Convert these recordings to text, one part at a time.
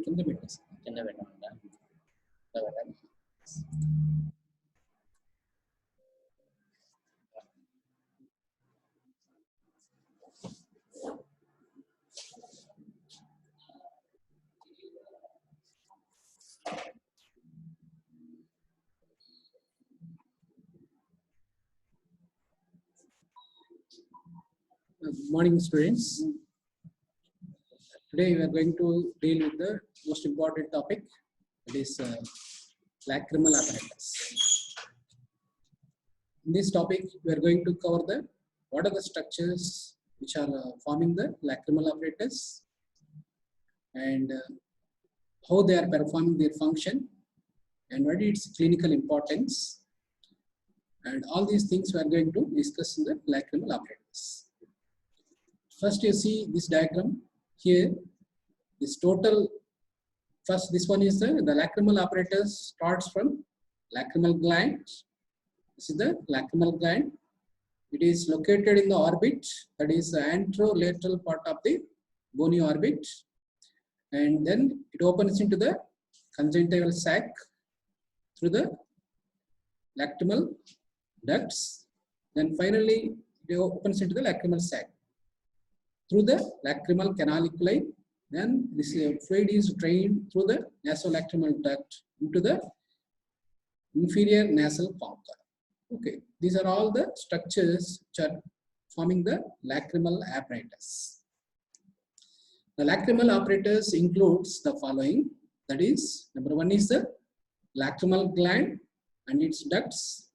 కింద పెట్టేసి కింద పెట్టమంటా Good morning, students. Today we are going to deal with the most important topic, that is lacrimal apparatus. In this topic, we are going to cover what are the structures which are forming the lacrimal apparatus and how they are performing their function and what is its clinical importance, and all these things we are going to discuss in the lacrimal apparatus. First, you see this diagram here. This total, first this one is the lacrimal apparatus starts from lacrimal gland. This is the lacrimal gland. It is located in the orbit, that is the anterolateral part of the bony orbit, and then it opens into the conjunctival sac through the lacrimal ducts. Then finally it opens into the lacrimal sac through the lacrimal canaliculi. Then this fluid is drained through the nasolacrimal duct into the inferior nasal concha. Okay, these are all the structures which are forming the lacrimal apparatus. The lacrimal apparatus includes the following. That is, number one is the lacrimal gland and its ducts.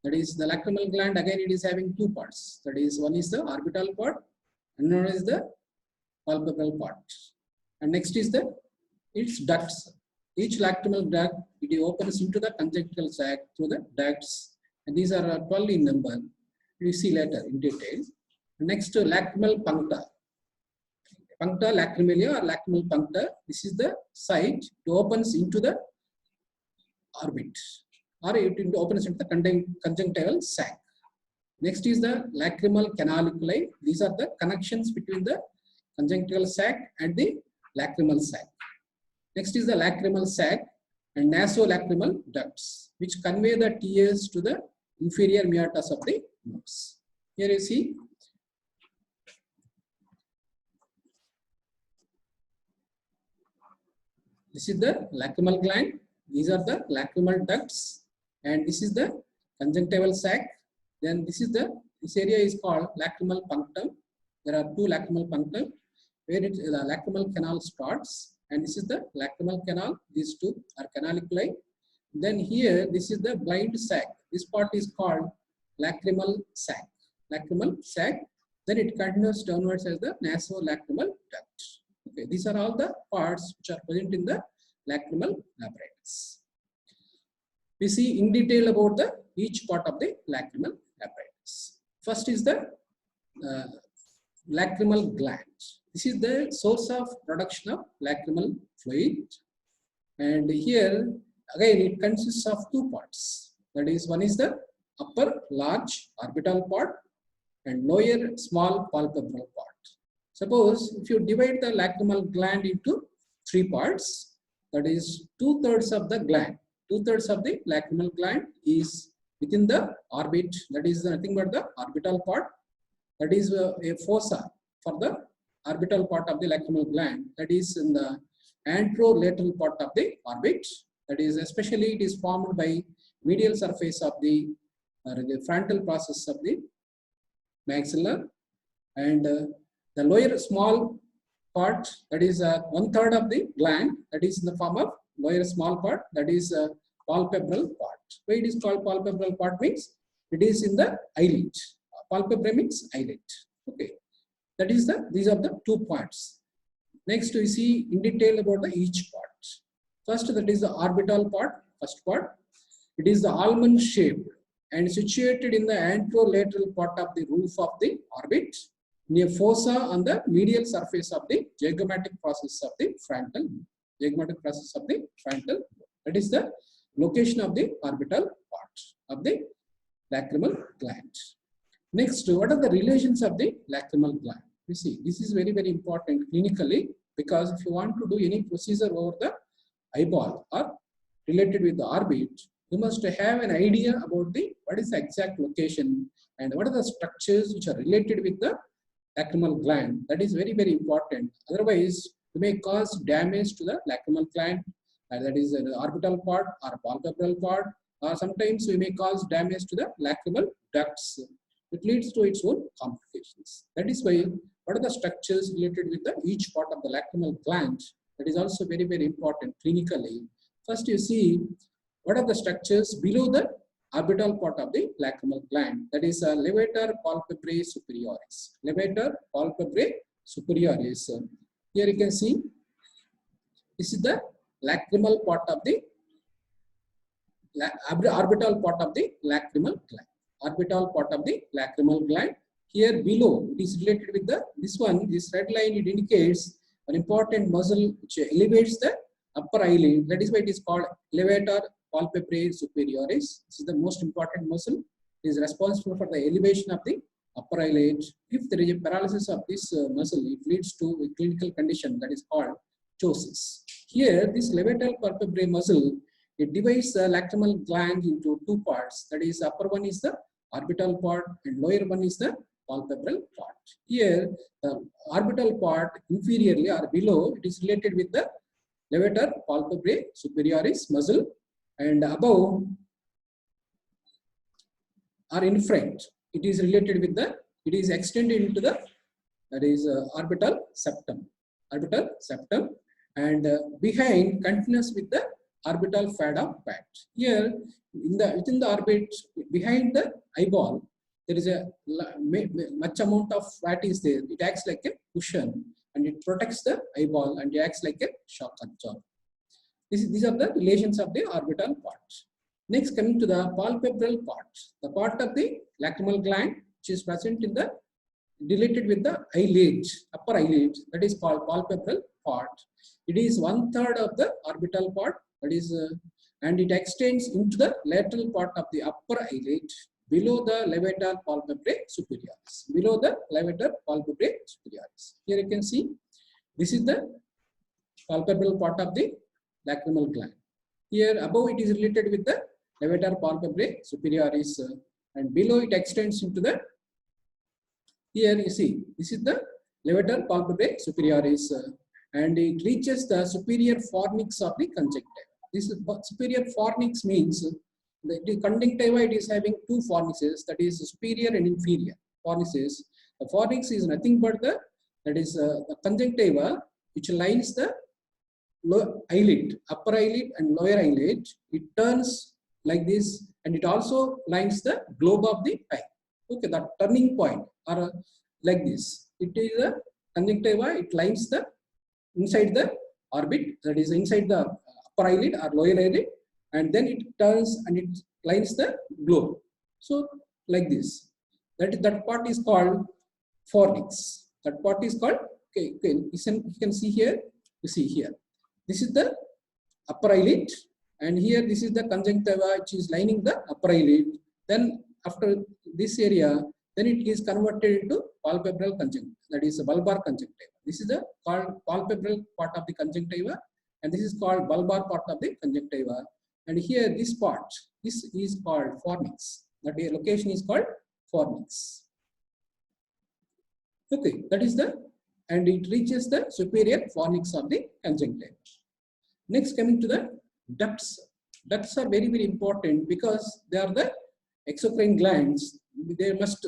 That is, the lacrimal gland, again it is having two parts. That is, one is the orbital part and another is the palpebral part. And next is its ducts. Each lacrimal duct, it opens into the conjunctival sac through the ducts, and these are 12 in number. We will see later in detail. Next, lacrimal puncta. Puncta lacrimalia or lacrimal puncta. This is the site it opens into the orbit, or it opens into the conjunctival sac. Next is the lacrimal canaliculi. These are the connections between the conjunctival sac and the lacrimal sac. Next is the lacrimal sac and nasolacrimal ducts, which convey the tears to the inferior meatus of the nose. Here you see this is the lacrimal gland. These are the lacrimal ducts, and this is the conjunctival sac. Then this area is called lacrimal punctum. There are two lacrimal punctum where the lacrimal canal starts, and this is the lacrimal canal. These two are canaliculi. Then here, this is the blind sac. This part is called lacrimal sac. Lacrimal sac. Then it continues downwards as the nasolacrimal duct. Okay, these are all the parts which are present in the lacrimal apparatus. We see in detail about each part of the lacrimal apparatus. First is the lacrimal gland. This is the source of production of lacrimal fluid, and here again it consists of two parts. That is, one is the upper large orbital part and lower small palpebral part. Suppose if you divide the lacrimal gland into three parts, that is 2/3 of the gland. 2/3 of the lacrimal gland is within the orbit. That is nothing but the orbital part. That is a fossa for the orbital part of the lacrimal gland. That is in the anterolateral part of the orbit. That is, especially it is formed by medial surface of the frontal process of the maxilla, and the lower small part, that is 1/3 of the gland, that is in the form of lower small part, that is palpebral part. Why it is called palpebral part means it is in the eyelid. Palpebral means eyelid. Okay, that is these are the two parts. Next, we see in detail about each part. First, that is the orbital part. First part, it is the almond shaped and situated in the anterolateral part of the roof of the orbit, near fossa on the medial surface of the zygomatic process of the frontal. Zygomatic process of the frontal. That is the location of the orbital part of the lacrimal gland. Next, what are the relations of the lacrimal gland? You see, this is very, very important clinically. because if you want to do any procedure over the eyeball or related with the orbit, you must have an idea about the what is the exact location and what are the structures which are related with the lacrimal gland. That is very, very important. Otherwise, you may cause damage to the lacrimal gland, that is the orbital part or palpebral part, or sometimes we may cause damage to the lacrimal ducts. It leads to its own complications. That is why what are the structures related with the each part of the lacrimal gland? That is also very, very important clinically. First, you see what are the structures below the orbital part of the lacrimal gland. That is levator palpebrae superioris. Levator palpebrae superioris. Here you can see this is the lacrimal part of the orbital part of the lacrimal gland. Orbital part of the lacrimal gland. Here below, it is related with the this one. This red line, it indicates an important muscle which elevates the upper eyelid. That is why it is called levator palpebrae superioris. This is the most important muscle. It is responsible for the elevation of the upper eyelid. If there is a paralysis of this muscle, it leads to a clinical condition that is called ptosis. Here, this levator palpebrae muscle, it divides the lacrimal gland into two parts. That is, upper one is the orbital part and lower one is the palpebral part. Here, the orbital part inferiorly or below, it is related with the levator palpebrae superioris muscle, and above or in front, it is related with the, it is extended into the, that is orbital septum. Orbital septum, and behind continuous with the orbital fada pad. Here, within the orbit, behind the eyeball, there is a much amount of fat is there. It acts like a cushion and it protects the eyeball and it acts like a shock absorber. These are the relations of the orbital parts. Next, coming to the palpebral part, the part of the lacrimal gland which is present in the related with the eyelid, upper eyelid, that is called palpebral part. It is 1/3 of the orbital part, that is, and it extends into the lateral part of the upper eyelid below the levator palpebrae superioris. Below the levator palpebrae superioris. Here you can see this is the palpebral part of the lacrimal gland. Here above it is related with the levator palpebrae superioris, and below it extends into the, here you see this is the levator palpebrae superioris, and it reaches the superior fornix of the conjunctiva. This is superior fornix means the conjunctiva, it is having two fornixes, that is superior and inferior fornixes. The fornix is nothing but the, that is the conjunctiva which lines the eyelid, upper eyelid and lower eyelid. It turns like this and it also lines the globe of the eye. Okay, that turning point or like this. It is a conjunctiva, it lines the inside the orbit, that is inside the upper eyelid or lower eyelid, and then it turns and it lines the globe. So like this. That part is called fornix. That part is called, okay, you can see here, you see here. This is the upper eyelid, and here this is the conjunctiva which is lining the upper eyelid. Then after this area, then it is converted into palpebral conjunctiva, that is bulbar conjunctiva. This is the called palpebral part of the conjunctiva, and this is called bulbar part of the conjunctiva. And here this part, this is called fornix. That location is called fornix. Okay, that is the, and it reaches the superior fornix of the conjunctiva. Next, coming to the ducts. Ducts are very, very important because they are the exocrine glands. They must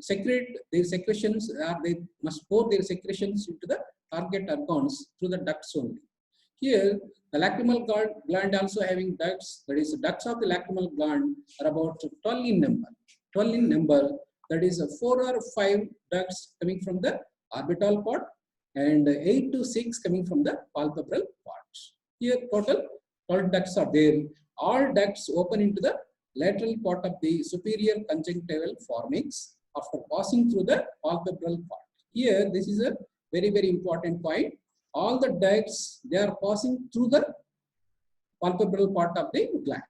secrete their secretions, or they must pour their secretions into the target organs through the ducts only. Here, the lacrimal gland also having ducts, that is, the ducts of the lacrimal gland are about 12 in number. 12 in number, that is 4 or 5 ducts coming from the orbital part and 8 to 6 coming from the palpebral part. Here, total 12 ducts are there. All ducts open into the lateral part of the superior conjunctival fornix after passing through the palpebral part. Here, this is a very, very important point. All the ducts, they are passing through the palpebral part of the gland.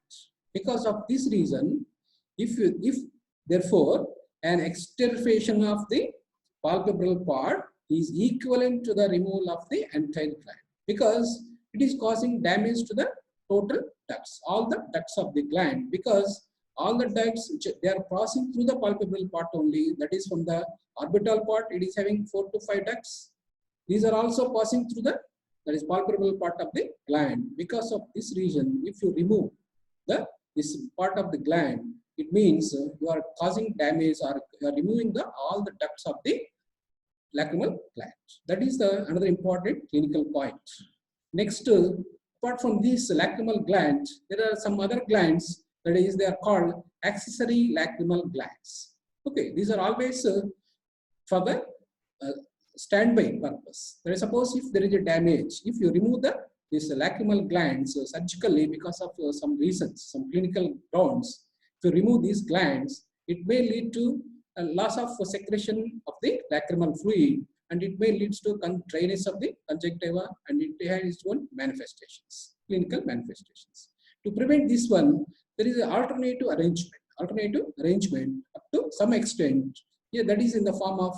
Because of this reason, if therefore an extirpation of the palpebral part is equivalent to the removal of the entire gland, because it is causing damage to the total ducts, all the ducts of the gland, because all the ducts they are passing through the palpebral part only. That is, from the orbital part, it is having 4 to 5 ducts. These are also passing through the, that is, palpebral part of the gland. Because of this reason, if you remove this part of the gland, it means you are causing damage, or you are removing all the ducts of the lacrimal gland. That is another important clinical point. Next, apart from these lacrimal glands, there are some other glands, that is, they are called accessory lacrimal glands. Okay, these are always for the standby purpose. That is, suppose if there is a damage, if you remove these lacrimal glands surgically because of some reasons, some clinical grounds, if you remove these glands, it may lead to a loss of secretion of the lacrimal fluid, and it may lead to dryness of the conjunctiva, and it has its own manifestations, clinical manifestations. To prevent this one, there is an alternative arrangement up to some extent. Here, that is in the form of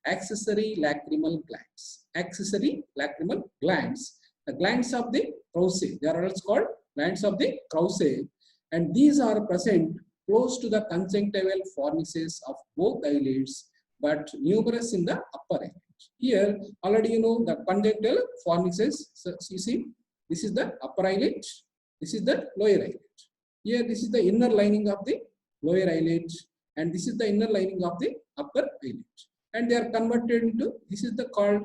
accessory lacrimal glands. Accessory lacrimal glands, the glands of the Krause, they are also called glands of the Krause, and these are present close to the conjunctival fornices of both eyelids, but numerous in the upper eyelid. Here, already you know the conjunctival fornices. So you see, this is the upper eyelid, this is the lower eyelid. Here, this is the inner lining of the lower eyelid, and this is the inner lining of the upper eyelid. And they are converted into, this is the called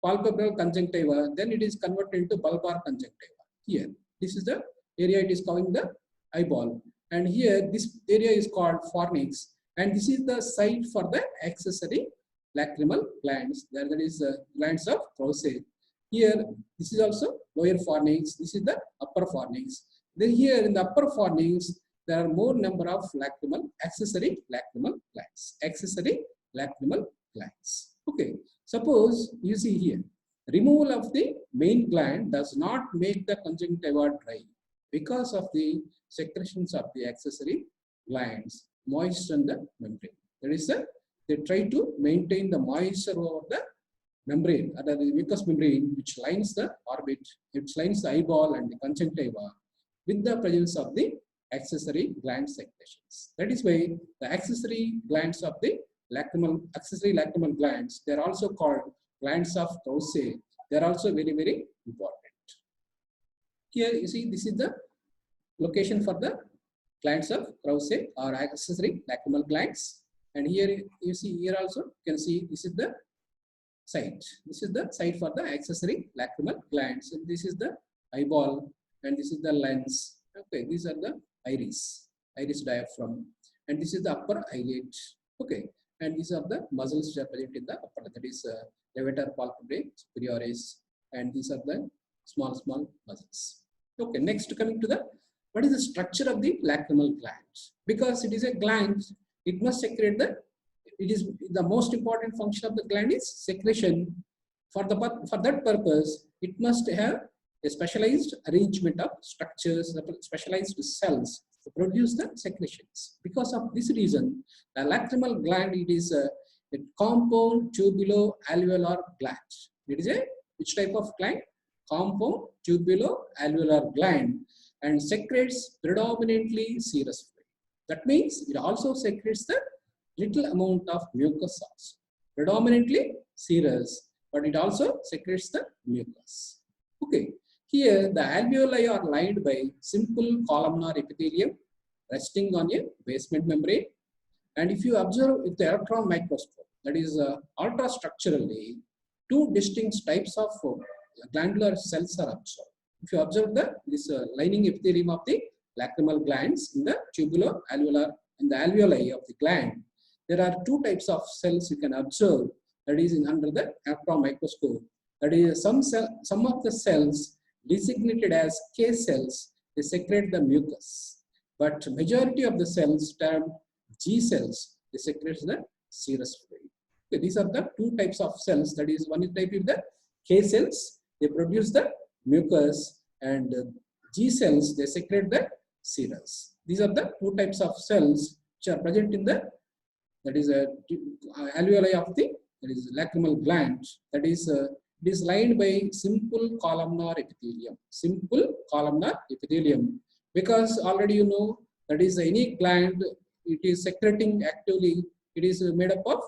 palpebral conjunctiva, then it is converted into bulbar conjunctiva. Here, this is the area it is covering the eyeball. And here, this area is called fornix, and this is the site for the accessory lacrimal glands. That is glands of Krause. Here, this is also lower fornix. This is the upper fornix. Then here in the upper fornix, there are more number of accessory lacrimal glands. Accessory lacrimal glands. Okay. Suppose you see here, removal of the main gland does not make the conjunctiva dry because of the secretions of the accessory glands moisten the membrane. That is, they try to maintain the moisture over the membrane, or the mucous membrane, which lines the orbit, which lines the eyeball and the conjunctiva, with the presence of the accessory gland secretions. That is why the accessory glands of the accessory lacrimal glands, they are also called glands of Krause. They are also very, very important. Here you see, this is the location for the glands of Krause or accessory lacrimal glands. And here you see, here also you can see, this is the site. This is the site for the accessory lacrimal glands. And this is the eyeball, and this is the lens. Okay, these are the iris diaphragm, and this is the upper eyelid. Okay, and these are the muscles which are present in the upper, that is levator palpebrae superioris, and these are the small muscles. Okay, next coming to the, what is the structure of the lacrimal gland? Because it is a gland, it must secrete the most important function of the gland is secretion. For that purpose, it must have a specialized arrangement of structures, specialized cells to produce the secretions. Because of this reason, the lacrimal gland, it is a compound tubulo-alveolar gland. It is a which type of gland? Compound tubulo-alveolar gland, and secretes predominantly serous fluid. That means it also secretes the little amount of mucus also. Predominantly serous, but it also secretes the mucus. Okay. Here, the alveoli are lined by simple columnar epithelium resting on a basement membrane. And if you observe with the electron microscope, that is ultrastructurally, two distinct types of glandular cells are observed. If you observe this lining epithelium of the lacrimal glands in the tubulo-alveolar, in the alveoli of the gland, there are two types of cells you can observe, that is under the electron microscope. That is, some of the cells designated as K cells, they secrete the mucus. But majority of the cells termed G cells, they secrete the serous fluid. Okay, these are the two types of cells. That is, one type is the K cells, they produce the mucus, and G cells, they secrete the serous. These are the two types of cells which are present in the, that is alveoli of the that is lacrimal gland, that is it is lined by simple columnar epithelium. Simple columnar epithelium, because already you know that is any gland, it is secreting actively, it is made up of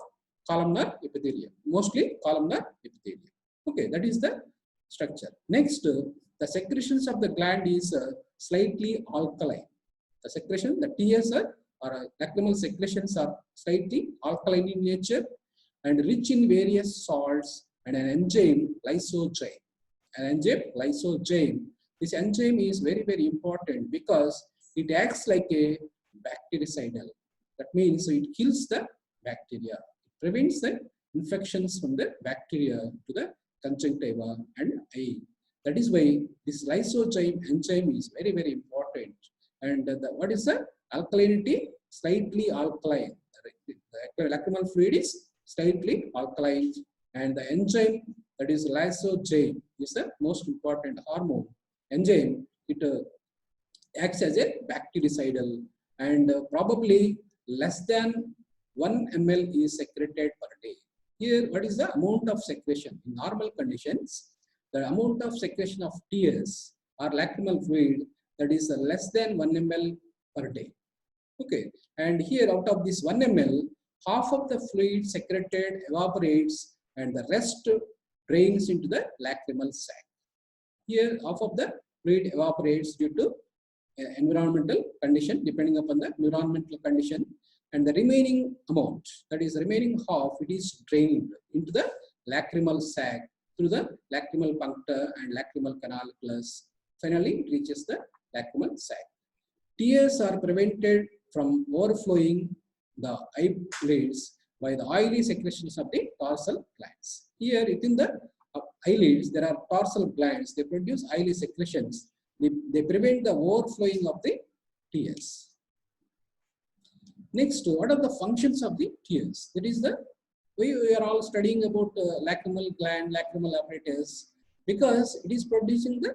columnar epithelium, mostly columnar epithelium. Okay, that is the structure. Next, the secretions of the gland is slightly alkaline. The secretion, the TS or lacrimal secretions are slightly alkaline in nature and rich in various salts and an enzyme lysozyme. An enzyme lysozyme. This enzyme is very, very important because it acts like a bactericidal. That means it kills the bacteria. It prevents the infections from the bacteria to the conjunctiva and eye. That is why this lysozyme enzyme is very, very important. And what is the alkalinity? Slightly alkaline. The lacrimal fluid is slightly alkaline, and the enzyme, that is lysozyme, is the most important hormone. Enzyme, it acts as a bactericidal, and probably less than 1 ml is secreted per day. Here, what is the amount of secretion? In normal conditions, the amount of secretion of tears or lacrimal fluid, that is less than 1 ml per day. Okay, and here out of this 1 ml, half of the fluid secreted evaporates and the rest drains into the lacrimal sac. Here, half of the fluid evaporates due to environmental condition, depending upon the environmental condition, and the remaining amount, that is the remaining half, it is drained into the lacrimal sac through the lacrimal puncta and lacrimal canalicus. Finally, it reaches the lacrimal sac. Tears are prevented from overflowing the eyelids by the oily secretions of the dorsal glands. Here, within the eyelids, there are dorsal glands. They produce oily secretions. They prevent the overflowing of the tears. Next, what are the functions of the tears? That is we are all studying about lacrimal gland, lacrimal apparatus, because it is producing the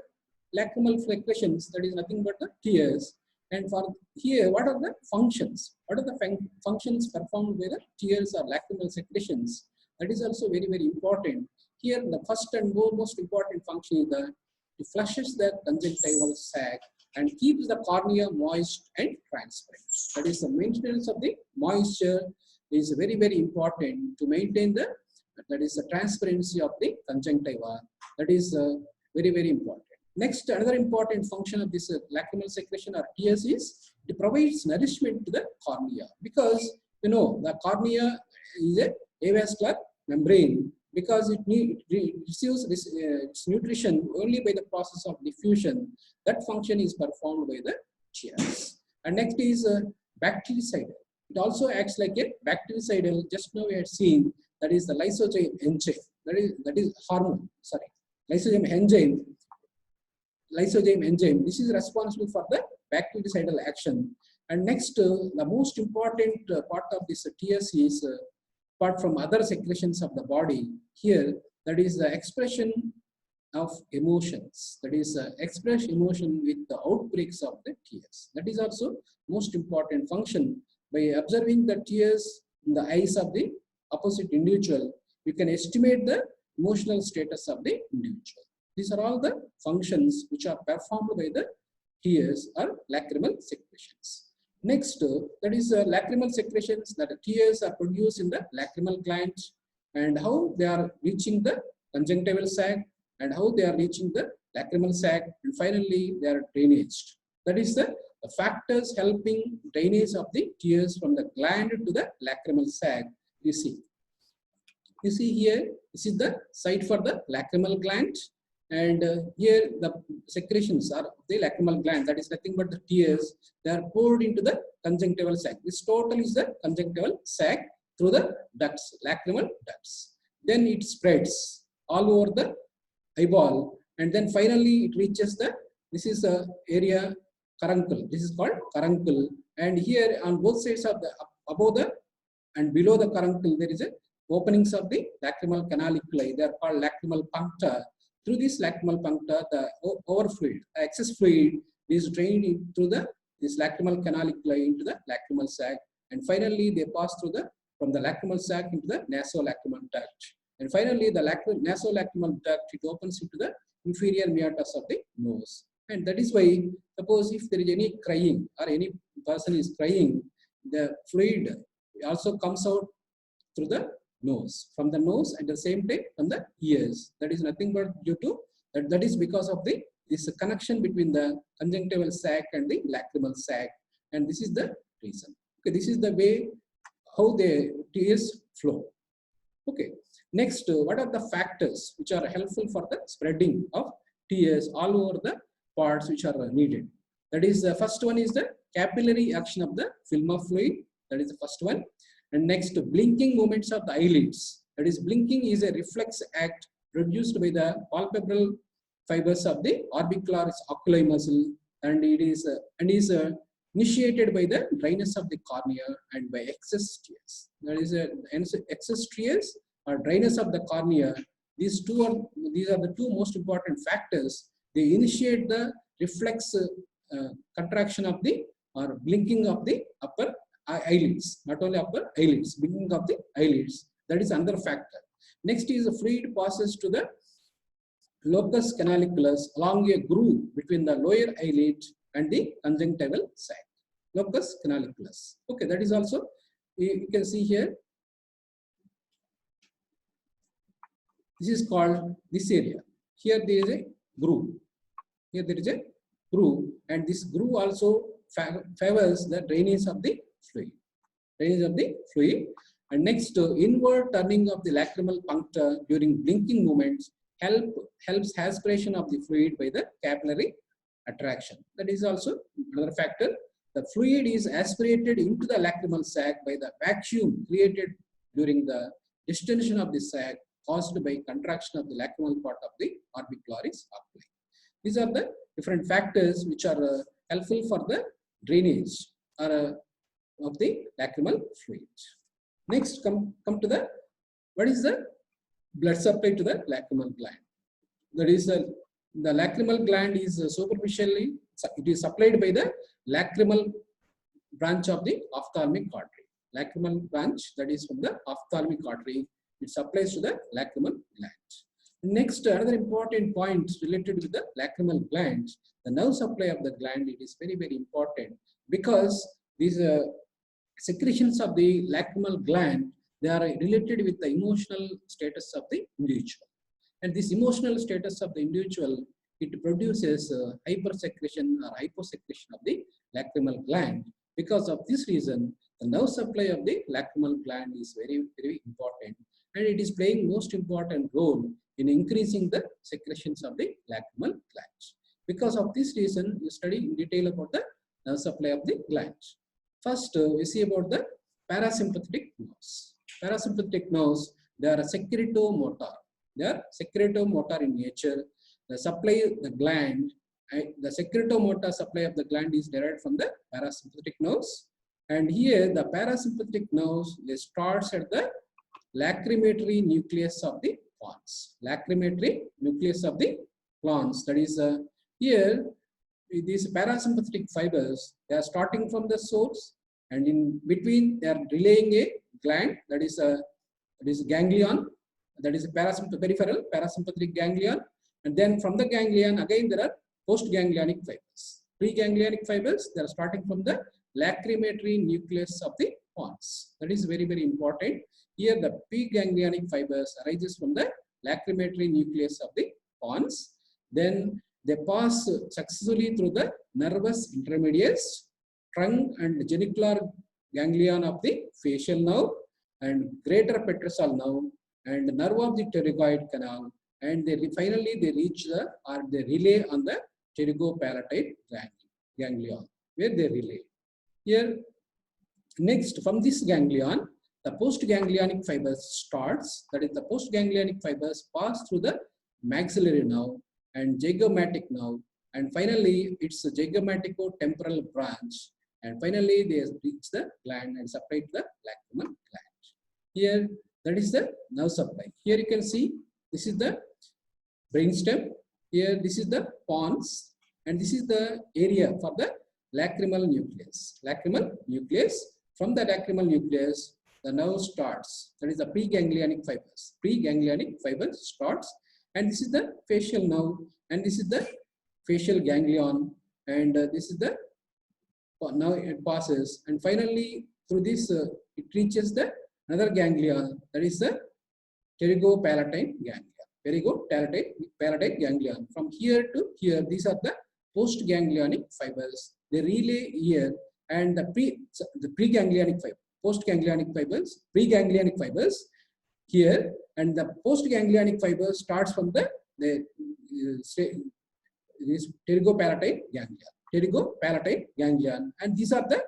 lacrimal secretions, that is nothing but the tears. And for here, what are the functions? What are the functions performed by the tears or lacrimal secretions? That is also very, very important. Here, the first and most important function is that it flushes the conjunctival sac and keeps the cornea moist and transparent. That is, the maintenance of the moisture is very, very important to maintain the, that is the transparency of the conjunctiva. That is very, very important. Next, another important function of this lacrimal secretion or tears is it provides nourishment to the cornea, because you know the cornea is a avascular membrane, because it receives its nutrition only by the process of diffusion. That function is performed by the tears. And next is bactericidal. It also acts like a bactericidal. Just now we had seen that is the lysozyme enzyme. That is hormone. Sorry, lysozyme enzyme. Lysozyme enzyme. This is responsible for the bactericidal action. And next, the most important part of this tears is, apart from other secretions of the body, here, that is the expression of emotions. That is express emotion with the outbreaks of the tears. That is also most important function. By observing the tears in the eyes of the opposite individual, you can estimate the emotional status of the individual. These are all the functions which are performed by the tears or lacrimal secretions. Next, that is lacrimal secretions, that tears are produced in the lacrimal glands, and how they are reaching the conjunctival sac, and how they are reaching the lacrimal sac, and finally they are drainaged. That is the factors helping drainage of the tears from the gland to the lacrimal sac. You see here, this is the site for the lacrimal gland, and here the secretions are the lacrimal gland, that is nothing but the tears. They are poured into the conjunctival sac. This total is the conjunctival sac through the ducts, lacrimal ducts. Then it spreads all over the eyeball, and then finally it reaches the, this is the area caruncle. This is called caruncle, and here on both sides of the, above the and below the caruncle, there is a openings of the lacrimal canaliculi. They are called lacrimal puncta. Through this lacrimal puncta, the overfluid, excess fluid is drained through this lacrimal canaliculi into the lacrimal sac, and finally they pass through the from the lacrimal sac into the nasolacrimal duct. And finally, the nasolacrimal duct, it opens into the inferior meatus of the nose. And that is why, suppose if there is any crying or any person is crying, the fluid also comes out through the nose, from the nose, at the same time from the ears. That is nothing but due to that is because of this connection between the conjunctival sac and the lacrimal sac, and this is the reason. Okay, this is the way how the tears flow. Okay, next, what are the factors which are helpful for the spreading of tears all over the parts which are needed? That is, the first one is the capillary action of the film of fluid. That is the first one. And next, blinking movements of the eyelids. That is, blinking is a reflex act produced by the palpebral fibers of the orbicularis oculi muscle, and it is initiated by the dryness of the cornea and by excess tears. That is, excess tears or dryness of the cornea. These are the two most important factors. They initiate the reflex contraction of the or blinking of the upper eyelids, not only upper eyelids, blinking of the eyelids. That is another factor. Next is the fluid passes to the locus canalicularis along a groove between the lower eyelid and the conjunctival sac. Locus canalicularis. Okay, that is also, you can see here. This is called this area. Here there is a groove. Here there is a groove, and this groove also favors the drainage of the fluid. And next, inward turning of the lacrimal puncta during blinking movements helps aspiration of the fluid by the capillary attraction. That is also another factor. The fluid is aspirated into the lacrimal sac by the vacuum created during the distension of the sac caused by contraction of the lacrimal part of the orbicularis oculi. These are the different factors which are helpful for the drainage of the lacrimal fluid. Next, come to the, what is the blood supply to the lacrimal gland? That is, the lacrimal gland is superficially, it is supplied by the lacrimal branch of the ophthalmic artery. Lacrimal branch, that is from the ophthalmic artery, it supplies to the lacrimal gland. Next, another important point related with the lacrimal gland, the nerve supply of the gland, it is very, very important, because these secretions of the lacrimal gland, they are related with the emotional status of the individual. And this emotional status of the individual, it produces hypersecretion or hyposecretion of the lacrimal gland. Because of this reason, the nerve supply of the lacrimal gland is very, very important, and it is playing most important role in increasing the secretions of the lacrimal glands. Because of this reason, you study in detail about the nerve supply of the glands. First, we see about the parasympathetic nerves. Parasympathetic nerves, they are secretomotor. They are secretomotor in nature. The supply of the gland, the secretomotor supply of the gland is derived from the parasympathetic nerves. And here, the parasympathetic nerves, they starts at the lacrimatory nucleus of the pons. Lacrimatory nucleus of the pons. That is, here, these parasympathetic fibers, they are starting from the source, and in between they are relaying a gland, that is ganglion, that is a peripheral parasympathetic ganglion, and then from the ganglion again there are postganglionic fibers. Preganglionic fibers, they are starting from the lacrimatory nucleus of the pons. That is very, very important. Here the preganglionic fibers arises from the lacrimatory nucleus of the pons. Then they pass successfully through the nervus intermedius, trunk and genicular ganglion of the facial nerve, and greater petrosal nerve, and the nerve of the pterygoid canal, and finally they reach they relay on the pterygopalatal ganglion, where they relay. Here, next from this ganglion, the postganglionic fibers starts, that is the postganglionic fibers pass through the maxillary nerve and zygomatic nerve, and finally it's a zygomatico-temporal branch, and finally they reach the gland and supply to the lacrimal gland. Here, that is the nerve supply. Here you can see, this is the brainstem. Here, this is the pons, and this is the area for the lacrimal nucleus. Lacrimal nucleus. From the lacrimal nucleus, the nerve starts. That is the preganglionic fibers. Preganglionic fibers starts, and this is the facial nerve, and this is the facial ganglion, and this is the now it passes, and finally through this it reaches the another ganglion, that is the pterygopalatine ganglion. Pterygopalatine ganglion. From here to here, these are the postganglionic fibers. They relay here, and the preganglionic fiber, postganglionic fibers, preganglionic fibers here, and the postganglionic fiber starts from the pterygopalatine ganglion, and these are the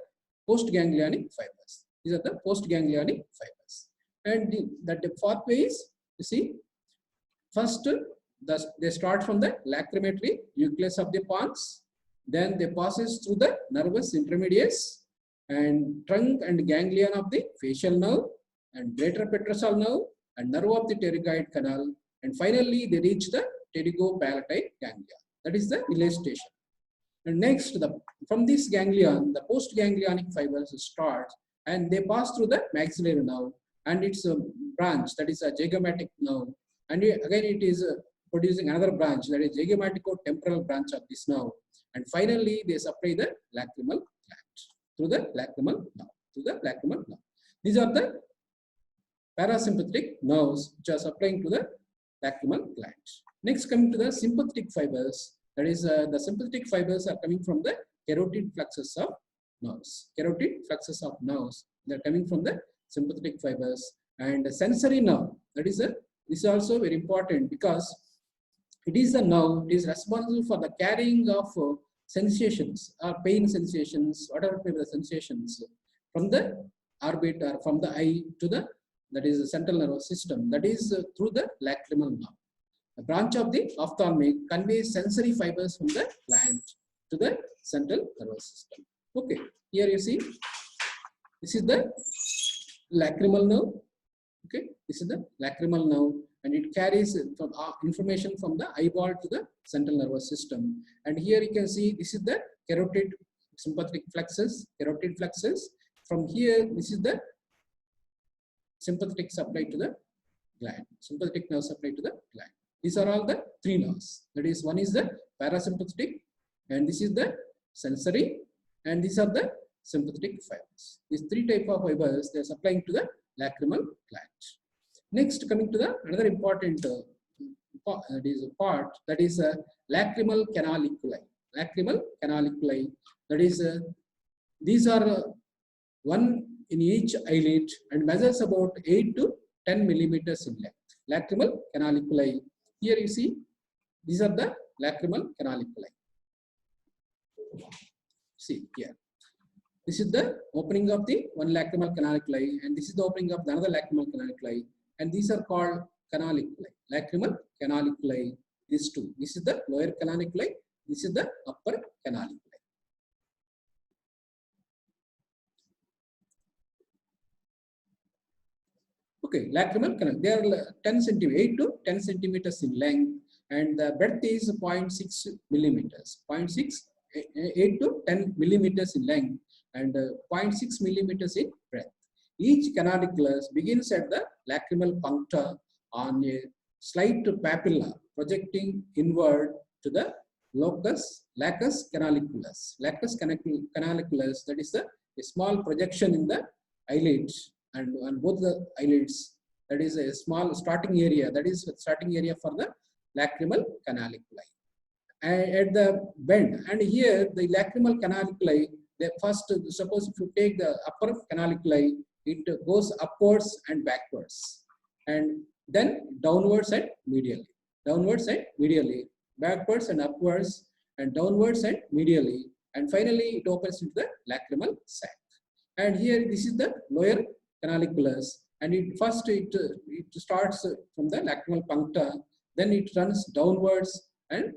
postganglionic fibers. These are the postganglionic fibers, and the pathways, you see, first they start from the lacrimatory nucleus of the pons, then they passes through the nervus intermedius and trunk and ganglion of the facial nerve and greater petrosal nerve and nerve of the pterygoid canal, and finally they reach the pterygopalatine ganglia. That is the relay station. And next, from this ganglion, the postganglionic fibers start, and they pass through the maxillary nerve and its branch, that is a zygomatic nerve, and again it is producing another branch, that is zygomatico-temporal branch of this nerve, and finally they supply the lacrimal gland through the lacrimal nerve. These are the parasympathetic nerves which are supplying to the lacrimal gland. Next, coming to the sympathetic fibers, that is the sympathetic fibers are coming from the carotid flexus of nerves. Carotid flexus of nerves, they are coming from the sympathetic fibers. And the sensory nerve, that is this is also very important because it is a nerve, it is responsible for the carrying of sensations or pain sensations, whatever may be the sensations, from the orbit or from the eye to the, that is the central nervous system, that is through the lacrimal nerve. A branch of the ophthalmic conveys sensory fibers from the gland to the central nervous system. Okay, here you see, this is the lacrimal nerve. Okay, this is the lacrimal nerve, and it carries from information from the eyeball to the central nervous system. And here you can see this is the carotid sympathetic flexus, carotid flexus. From here, this is the sympathetic supply to the gland, sympathetic nerve supply to the gland. These are all the three nerves. That is, one is the parasympathetic, and this is the sensory, and these are the sympathetic fibers. These three type of fibers, they are supplying to the lacrimal gland. Next, coming to the another important part, that is lacrimal canaliculi. Lacrimal canaliculi, that is these are one in each eyelid and measures about 8 to 10 millimeters in length. Lacrimal canaliculi. Here you see, these are the lacrimal canaliculi. See here. This is the opening of the one lacrimal canaliculi, and this is the opening of the another lacrimal canaliculi, and these are called canaliculi. Lacrimal canaliculi. These two. This is the lower canaliculi. This is the upper canaliculi. Okay, lacrimal canal. They are 10 centimeters, 8 to 10 centimeters in length, and the breadth is 0.6 millimeters. 0.6, 8 to 10 millimeters in length, and 0.6 millimeters in breadth. Each canaliculus begins at the lacrimal puncta on a slight papilla projecting inward to the lacus canaliculus. Lacus canaliculus, that is a small projection in the eyelids, and on both the eyelids, that is a small starting area, that is starting area for the lacrimal canaliculi. And at the bend, and here the lacrimal canaliculi, the first, suppose if you take the upper canaliculi, it goes upwards and backwards, and then downwards and medially, backwards and upwards, and downwards and medially, and finally it opens into the lacrimal sac. And here this is the lower canaliculus, and it starts from the lacrimal puncta, then it runs downwards and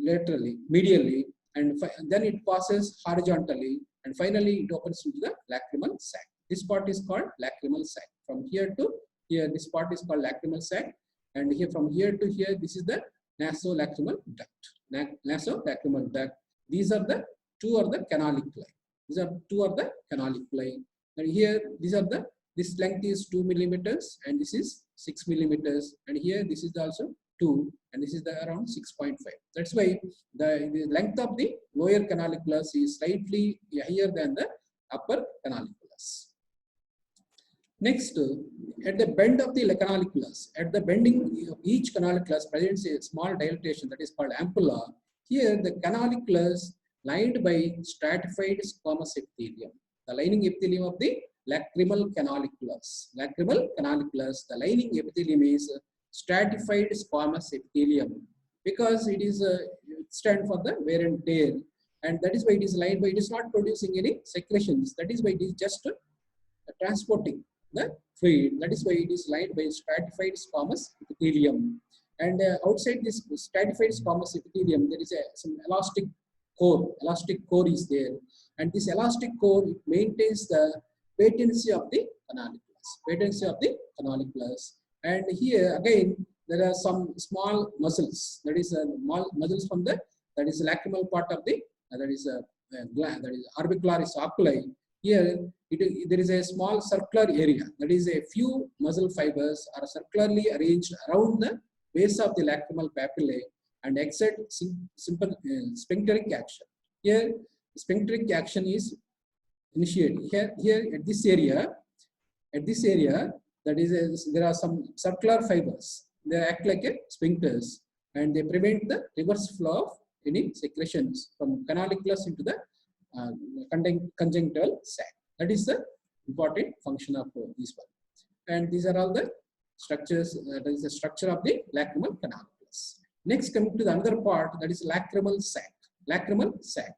laterally, medially, and then it passes horizontally, and finally it opens into the lacrimal sac. This part is called lacrimal sac. From here to here, this part is called lacrimal sac, and here from here to here, this is the nasolacrimal duct. Nasolacrimal duct. These are the two are the canaliculi. These are two are the canaliculi, And here, these are the, this length is 2 millimeters and this is 6 millimeters. And here, this is also 2 and this is the around 6.5. That's why the length of the lower canalicula's is slightly higher than the upper canalicula's. Next, at the bend of the canalicula's, at the bending of each canalicula's presents a small dilatation that is called ampulla. Here, the canalicula's lined by stratified squamous epithelium. The lining epithelium of the lacrimal canalicula's. Lacrimal canalicula's, the lining epithelium is stratified squamous epithelium because it is stand for the wear and tear, and that is why it is lined by, it is not producing any secretions. That is why it is just transporting the fluid. That is why it is lined by stratified squamous epithelium. And outside this stratified squamous epithelium, there is some elastic core. Elastic core is there, and this elastic core, it maintains the patency of the canalicula's. Patency of the canalicula's. And here again, there are some small muscles. That is muscles from the, that is lacrimal part of the that is orbicularis oculi. Here there is a small circular area. That is a few muscle fibers are circularly arranged around the base of the lacrimal papillae and exert simple sphincteric action. Here sphincteric action is initiated. Here at this area, that is there are some circular fibers. They act like a sphincters and they prevent the reverse flow of any secretions from canalicula's into the conjunctival sac. That is the important function of this one. And these are all the structures. That is the structure of the lacrimal canalicula's. Next, coming to the another part, that is lacrimal sac. Lacrimal sac.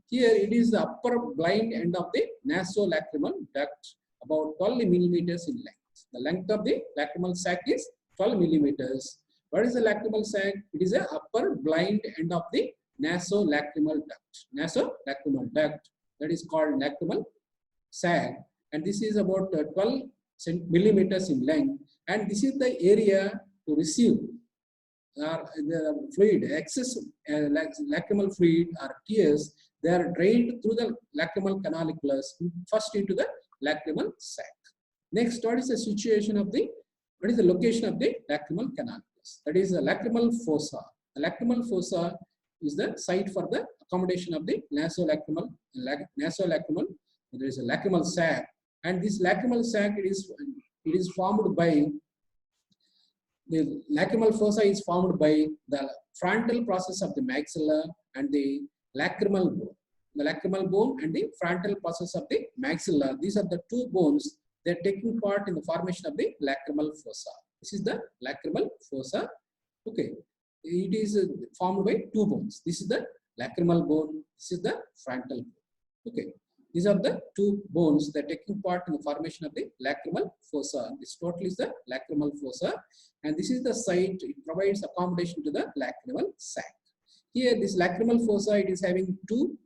Here it is the upper blind end of the nasolacrimal duct, about 12 millimeters in length. The length of the lacrimal sac is 12 millimeters. What is the lacrimal sac? It is the upper blind end of the nasolacrimal duct. Nasolacrimal duct, that is called lacrimal sac, and this is about 12 millimeters in length, and this is the area to receive the fluid, excess lacrimal fluid or tears. They are drained through the lacrimal canalicula's first into the lacrimal sac. Next, what is the situation of the, what is the location of the lacrimal canalicula's? That is the lacrimal fossa. The lacrimal fossa is the site for the accommodation of the nasolacrimal. There is a lacrimal sac, and this lacrimal sac, it is formed by, the lacrimal fossa is formed by the frontal process of the maxilla and the lacrimal bone. The lacrimal bone and the frontal process of the maxilla. These are the two bones. They are taking part in the formation of the lacrimal fossa. This is the lacrimal fossa. Okay, it is formed by two bones. This is the lacrimal bone. This is the frontal bone. Okay, these are the two bones that are taking part in the formation of the lacrimal fossa. This total is the lacrimal fossa, and this is the site. It provides accommodation to the lacrimal sac. Here, this lacrimal fossa, it is having two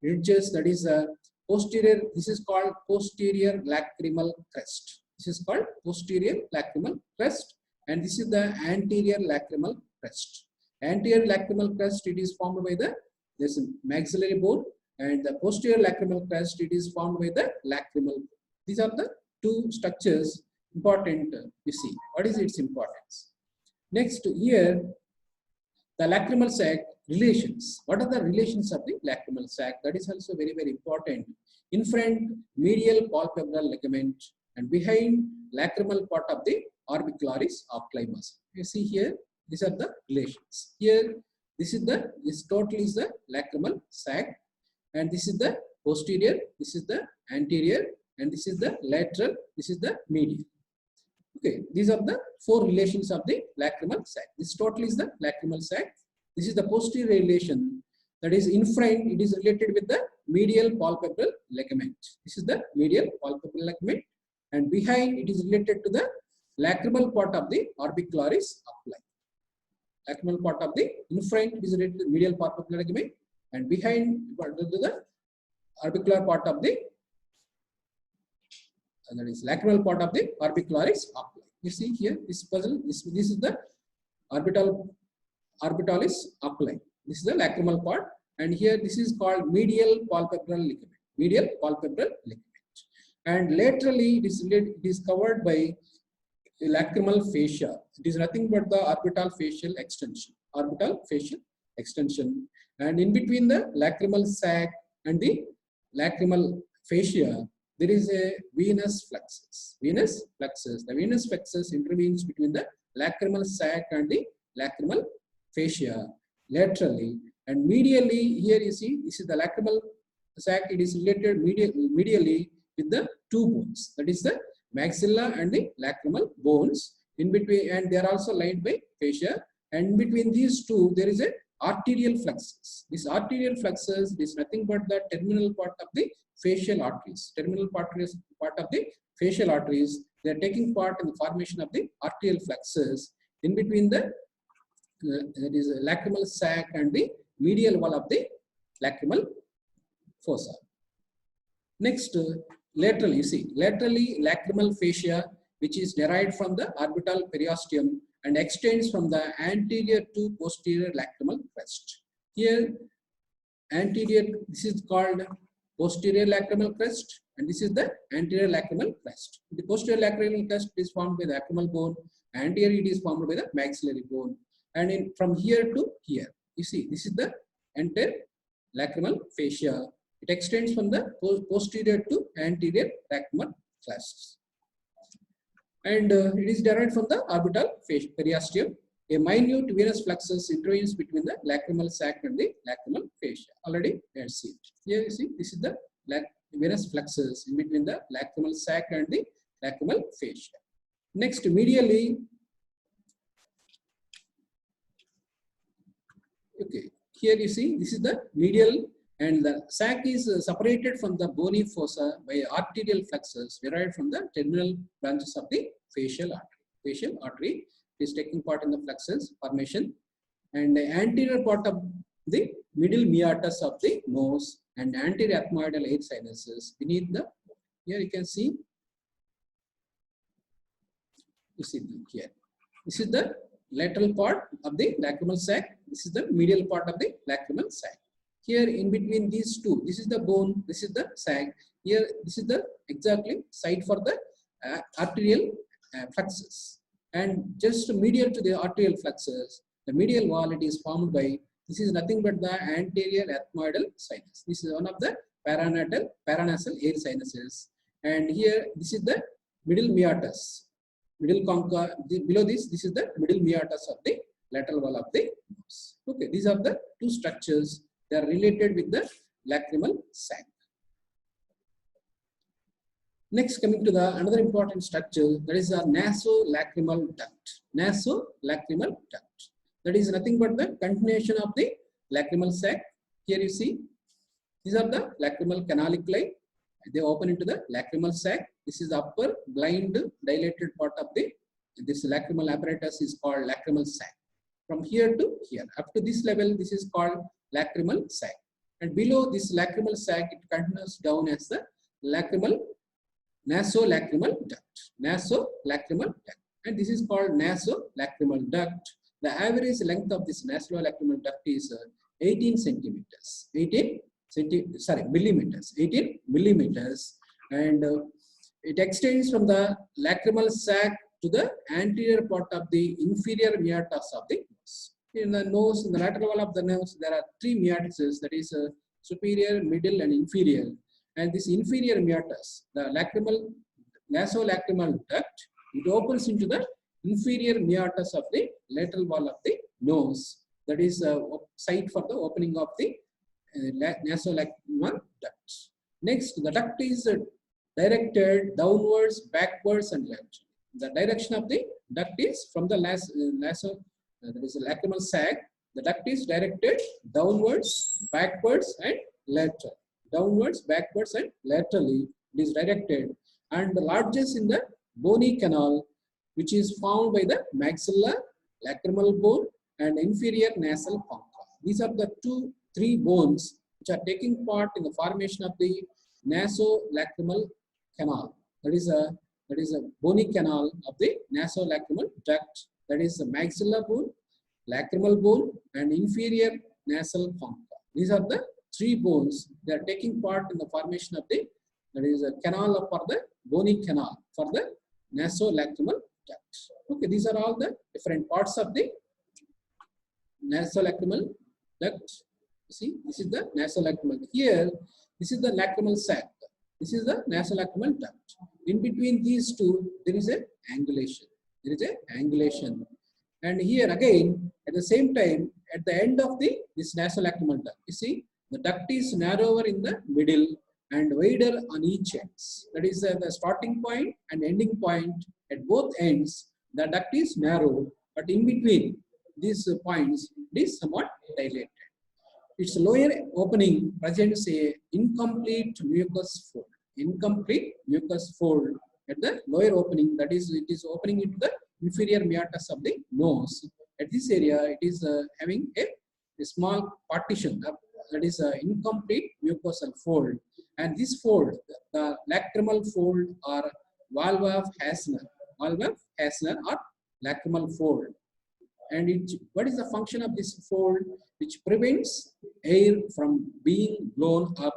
ridges. That is posterior. This is called posterior lacrimal crest. This is called posterior lacrimal crest, and this is the anterior lacrimal crest. Anterior lacrimal crest, it is formed by the this maxillary bone, and the posterior lacrimal crest, it is formed by the lacrimal bone. These are the two structures important. You see, what is its importance? Next, here the lacrimal sac relations. What are the relations of the lacrimal sac? That is also very, very important. In front, medial palpebral ligament, and behind lacrimal part of the orbicularis oculi muscle. You see here, these are the relations. Here, this total is the lacrimal sac, and this is the posterior, this is the anterior, and this is the lateral, this is the medial. Okay, these are the four relations of the lacrimal sac. This total is the lacrimal sac. This is the posterior relation, that is in front, it is related with the medial palpebral ligament. This is the medial palpebral ligament, and behind it is related to the lacrimal part of the orbicularis oculi. Lacrimal part of the, in front it is related to the medial palpebral ligament, and behind to the orbicular part of the, that is lacrimal part of the orbicularis oculi. You see here, this puzzle, this is the orbitalis oculi. This is the lacrimal part, and here this is called medial palpebral ligament. Medial palpebral ligament. and laterally it is covered by lacrimal fascia. It is nothing but the orbital facial extension. Orbital facial extension, and in between the lacrimal sac and the lacrimal fascia, there is a venous flexus. Venous flexus. The venous flexus intervenes between the lacrimal sac and the lacrimal fascia laterally, and medially. Here you see, this is the lacrimal sac. It is related medially with the two bones. That is the maxilla and the lacrimal bones in between, and they are also lined by fascia. And between these two, there is a arterial flexus. This arterial flexus is nothing but the terminal part of the facial arteries. Terminal part of the facial arteries. They are taking part in the formation of the arterial flexus in between the that is lacrimal sac and the medial wall of the lacrimal fossa. Next, laterally, you see, laterally lacrimal fascia, which is derived from the orbital periosteum and extends from the anterior to posterior lacrimal crest. Here, anterior, this is called posterior lacrimal crest, and this is the anterior lacrimal crest. The posterior lacrimal crest is formed by the lacrimal bone, anterior it is formed by the maxillary bone, and from here to here, you see, this is the entire lacrimal fascia. It extends from the posterior to anterior lacrimal crests, and it is derived from the orbital periosteum. A minute venous flexus intervenes between the lacrimal sac and the lacrimal fascia. Already we have seen. Here you see, this is the venous flexus in between the lacrimal sac and the lacrimal fascia. Next, medially, okay, here you see, this is the medial, and the sac is separated from the bony fossa by arterial flexus derived from the terminal branches of the facial artery. Facial artery is taking part in the flexus formation, and the anterior part of the middle meatus of the nose and anterior ethmoidal air sinuses beneath the. Here you can see. You see here. This is the lateral part of the lacrimal sac. This is the medial part of the lacrimal sac. Here in between these two, this is the bone, this is the sac. Here, this is the exactly site for the arterial flexus. And just medial to the arterial flexus, the medial wall, it is formed by, this is nothing but the anterior ethmoidal sinus. This is one of the paranasal air sinuses. And here, this is the middle meatus. Middle concha, below this is the middle meatus of the lateral wall of the nose. Okay, these are the two structures. They are related with the lacrimal sac. Next, coming to the another important structure, that is a nasolacrimal duct. Nasolacrimal duct. That is nothing but the continuation of the lacrimal sac. Here you see, these are the lacrimal canaliculi. They open into the lacrimal sac. This is the upper blind dilated part of this lacrimal apparatus is called lacrimal sac. From here to here, up to this level, this is called lacrimal sac. And below this lacrimal sac, it continues down as the nasolacrimal duct. Nasolacrimal duct. And this is called nasolacrimal duct. The average length of this nasolacrimal duct is 18 centimeters. 18 millimeters. And it extends from the lacrimal sac to the anterior part of the inferior meatus of the nose. In the nose, in the lateral wall of the nose, there are three meatuses, that is superior, middle, and inferior. And this inferior meatus, the nasolacrimal duct, it opens into the inferior meatus of the lateral wall of the nose. That is a site for the opening of the nasolacrimal duct. Next, the duct is directed downwards, backwards, and left. The direction of the duct is from the that is a lacrimal sac. The duct is directed downwards, backwards, and lateral. Downwards, backwards, and laterally it is directed. And the largest in the bony canal, which is found by the maxilla, lacrimal bone, and inferior nasal concha. These are the three bones which are taking part in the formation of the nasolacrimal canal. That is a bony canal of the nasolacrimal duct. That is the maxilla bone, lacrimal bone, and inferior nasal concha. These are the three bones. They are taking part in the formation of the That is a canal for the bony canal for the nasolacrimal duct. Okay, these are all the different parts of the nasolacrimal duct. See, this is the nasolacrimal. Here, this is the lacrimal sac. This is the nasolacrimal duct. In between these two, there is a angulation. There is a angulation. And here again, at the same time, at the end of this nasolacrimal duct, you see, the duct is narrower in the middle and wider on each ends. That is the starting point and ending point at both ends. The duct is narrow, but in between these points, it is somewhat dilated. Its lower opening presents a incomplete mucous fold. Incomplete mucous fold at the lower opening, that is, it is opening into the inferior meatus of the nose. At this area, it is having a small partition, that is incomplete mucosal fold. And this fold, the lacrimal fold or valve of Hasner or lacrimal fold. And what is the function of this fold? Which prevents air from being blown up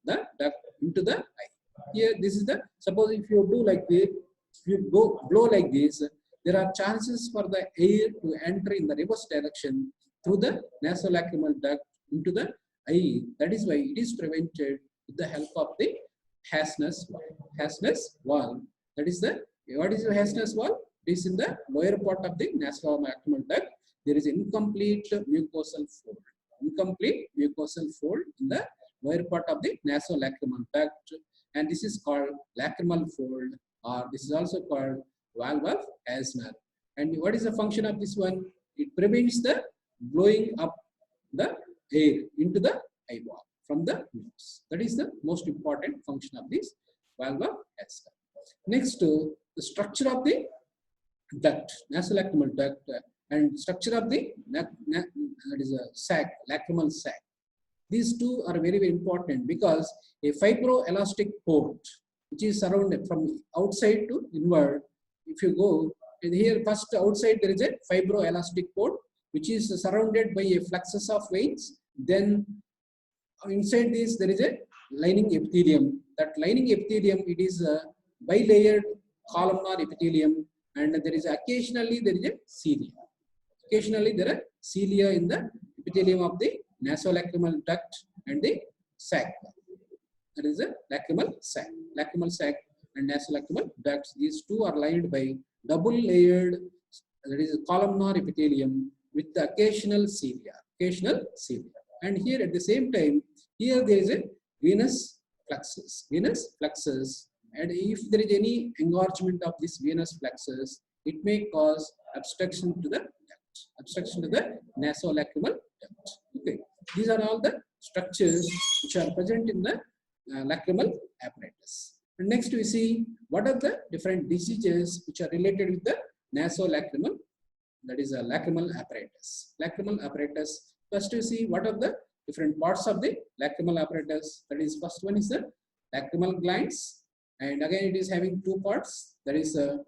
the duct into the eye. Here, this is the, suppose if you do like this, if you blow like this, there are chances for the air to enter in the reverse direction through the nasolacrimal duct into the eye. That is why it is prevented with the help of the Hasner's valve. Hasner's valve. That is the, what is the Hasner's valve? It is in the lower part of the nasolacrimal duct. There is incomplete mucosal fold. Incomplete mucosal fold in the lower part of the nasolacrimal duct. And this is called lacrimal fold, or this is also called valve of Hasner. And what is the function of this one? It prevents the blowing up the air into the eyeball from the nose. That is the most important function of this valve of Hasner. Next, the structure of the duct, nasolacrimal duct, and structure of the that is a sac, lacrimal sac. These two are very, very important because a fibroelastic port, which is surrounded from outside to inward. If you go, and here first outside there is a fibroelastic port, which is surrounded by a fluxus of veins. Then inside this there is a lining epithelium. That lining epithelium, it is a bilayered columnar epithelium, and there is occasionally there is a cilia. Occasionally there are cilia in the epithelium of the nasolacrimal duct and the sac. That is a lacrimal sac. Lacrimal sac and nasolacrimal ducts, these two are lined by double layered, that is a columnar epithelium with the occasional cilia. Occasional cilia. And here at the same time, here there is a venous plexus. Venous plexus. And if there is any engorgement of this venous plexus, it may cause obstruction to the duct, obstruction to the nasolacrimal duct. Okay, these are all the structures which are present in the lacrimal apparatus. And next we see what are the different diseases which are related with the nasolacrimal, that is a lacrimal apparatus. Lacrimal apparatus. First we see what are the different parts of the lacrimal apparatus. That is, first one is the lacrimal glands, and again it is having two parts. That is a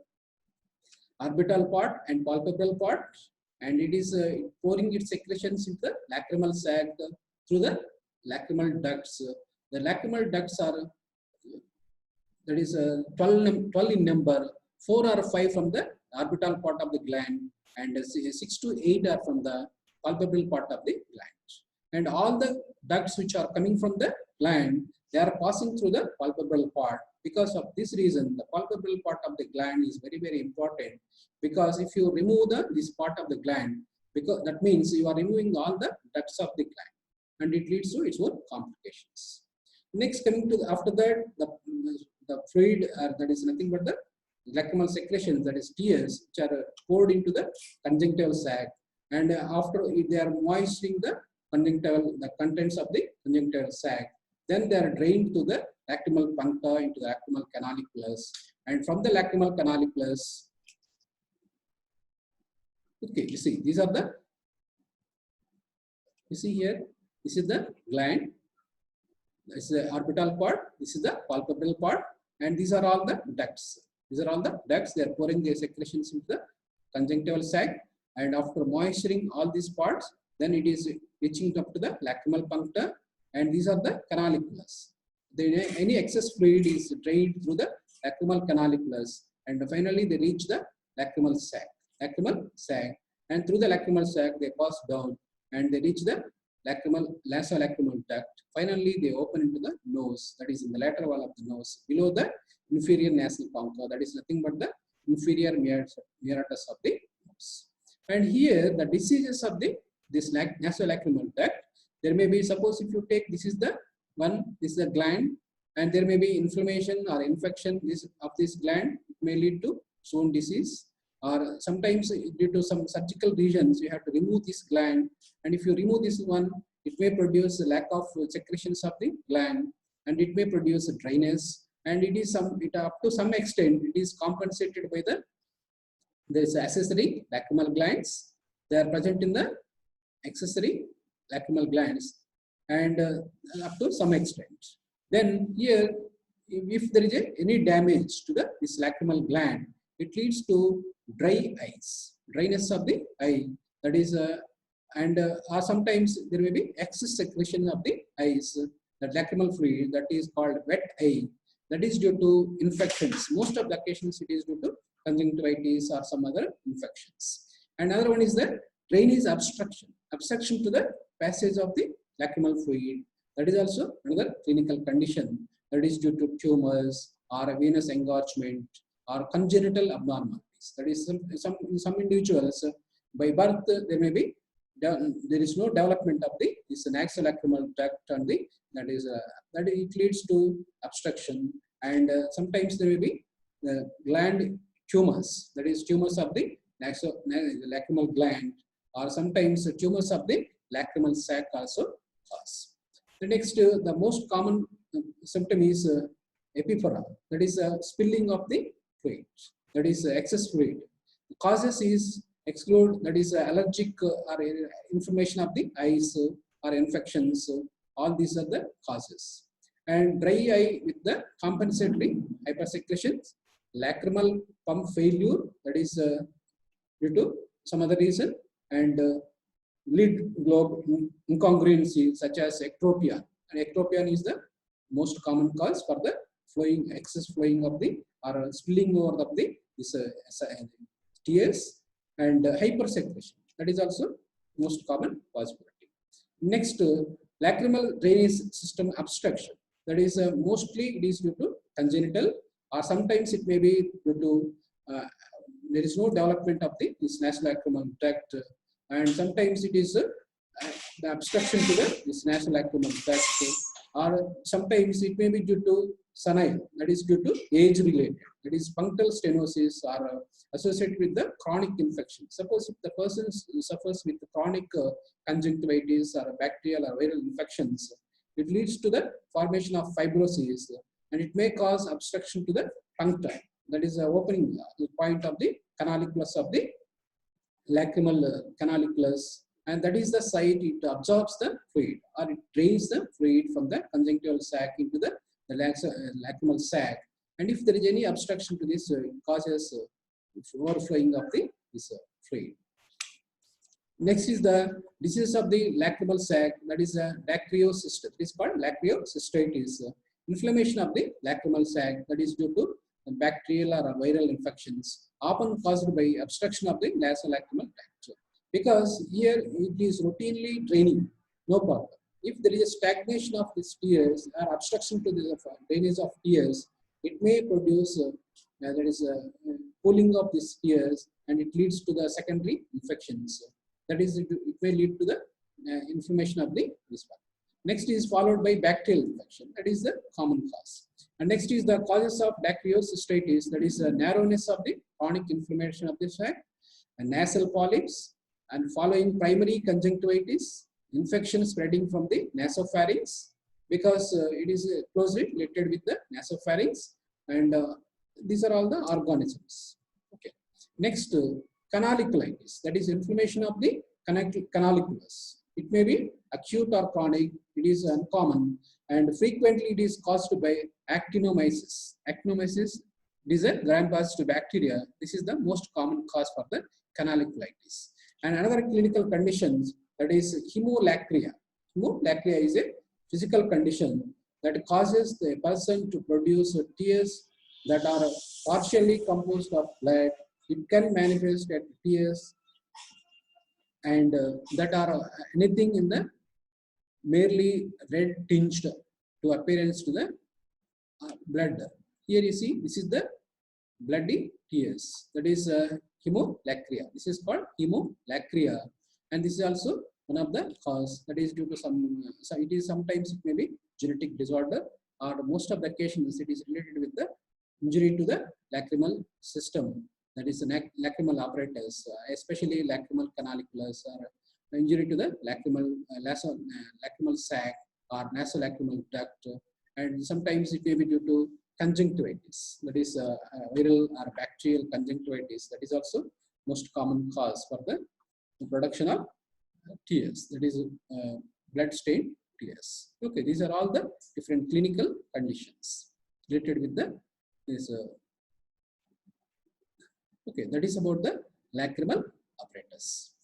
orbital part and palpebral part, and it is pouring its secretions into the lacrimal sac through the lacrimal ducts. The lacrimal ducts are, that is 12 in number. 4 or 5 from the orbital part of the gland, and 6 to 8 are from the palpebral part of the gland. And all the ducts which are coming from the gland, they are passing through the palpebral part. Because of this reason, the palpebral part of the gland is very, very important. Because if you remove this part of the gland, because that means you are removing all the ducts of the gland, and it leads to its own complications. Next, coming to after that, the fluid, that is nothing but the lacrimal secretions, that is tears, which are poured into the conjunctival sac, and after they are moistening the contents of the conjunctival sac. Then they are drained to the lacrimal puncta into the lacrimal canalicus, and from the lacrimal canalicus, okay, you see these are the, you see here, this is the gland, this is the orbital part, this is the palpebral part, and these are all the ducts. These are all the ducts. They are pouring their secretions into the conjunctival sac, and after moisturing all these parts, then it is reaching up to the lacrimal puncta, and these are the canalicus. any excess fluid is drained through the lacrimal canaliculus, and finally they reach the lacrimal sac. And through the lacrimal sac they pass down and they reach the nasolacrimal duct. Finally, they open into the nose, that is in the lateral wall of the nose, below the inferior nasal concha, that is nothing but the inferior meatus of the nose. And here, the diseases of this nasolacrimal duct, there may be, suppose if you take, this is the gland, and there may be inflammation or infection of this gland. It may lead to stone disease, or sometimes due to some surgical reasons you have to remove this gland, and if you remove this one, it may produce a lack of secretions of the gland, and it may produce a dryness, and up to some extent it is compensated by this accessory lacrimal glands. They are present in the accessory lacrimal glands, and up to some extent. Then here, if there is any damage to this lacrimal gland, it leads to dry eyes, dryness of the eye, that is, or sometimes there may be excess secretion of the eyes, the lacrimal fluid, that is called wet eye, that is due to infections. Most of the occasions it is due to conjunctivitis or some other infections. Another one is the drainage obstruction to the passage of the lacrimal fluid. That is also another clinical condition, that is due to tumors or venous engorgement or congenital abnormalities. That is, some individuals by birth there is no development of this nasolacrimal duct, and that it leads to obstruction, and sometimes there may be gland tumors, that is tumors of the lacrimal gland, or sometimes tumors of the lacrimal sac also cause. The next, the most common symptom is epiphora, that is spilling of the fluid, that is excess fluid. The causes is exclude, that is allergic or inflammation of the eyes or infections. All these are the causes. And dry eye with the compensatory hypersecretions, lacrimal pump failure, that is due to some other reason, and lid globe incongruency such as ectropia. And ectropia is the most common cause for the excess flowing of the or spilling over of the tears, and hypersecretion, that is also most common possibility. Next, lacrimal drainage system obstruction, that is mostly it is due to congenital, or sometimes it may be due to there is no development of this nasolacrimal duct, and sometimes it is the obstruction to this nasolacrimal duct, or sometimes it may be due to senile, that is due to age related, that is punctal stenosis, or associated with the chronic infection. Suppose if the person suffers with chronic conjunctivitis or bacterial or viral infections, it leads to the formation of fibrosis, and it may cause obstruction to the puncta, that is opening point of the canaliculus of the lacrimal canaliculus, and that is the site it absorbs the fluid, or it drains the fluid from the conjunctival sac into the lacrimal sac, and if there is any obstruction to this, it causes overflowing of this fluid. Next is the disease of the lacrimal sac, that is dacryocystitis. It is called dacryocystitis, inflammation of the lacrimal sac, that is due to bacterial or viral infections, often caused by obstruction of the nasolacrimal duct. Because here it is routinely draining, no problem. If there is a stagnation of these tears or obstruction to the drainage of tears, it may produce there is a pooling of these tears, and it leads to the secondary infections. That is, it may lead to the inflammation of this one. Next is followed by bacterial infection, that is the common cause. And next is the causes of dacryocystitis, that is the narrowness of the chronic inflammation of the sac, and nasal polyps, and following primary conjunctivitis, infection spreading from the nasopharynx, because it is closely related with the nasopharynx, and these are all the organisms. Okay. Next, canaliculitis, that is inflammation of the canaliculus. It may be acute or chronic, it is uncommon, and frequently it is caused by actinomyces. Actinomyces is a gram-positive bacteria. This is the most common cause for the canaliculitis. And another clinical condition, that is hemolacria. Hemolacria is a physical condition that causes the person to produce tears that are partially composed of blood. It can manifest as tears and that are anything in the merely red tinged to appearance to the blood. Here you see, this is the bloody tears. That is hemolacria. This is called hemolacria, and this is also one of the cause. That is due to some. So it is sometimes it may be genetic disorder, or most of the occasions it is related with the injury to the lacrimal system. That is the lacrimal apparatus, especially lacrimal canalicularis, or injury to the lacrimal sac or nasolacrimal duct, and sometimes it may be due to conjunctivitis, that is viral or bacterial conjunctivitis. That is also most common cause for the production of tears, that is blood stained tears. Okay, these are all the different clinical conditions related with the this. Okay, that is about the lacrimal apparatus.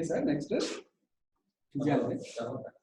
Sir, next physiology.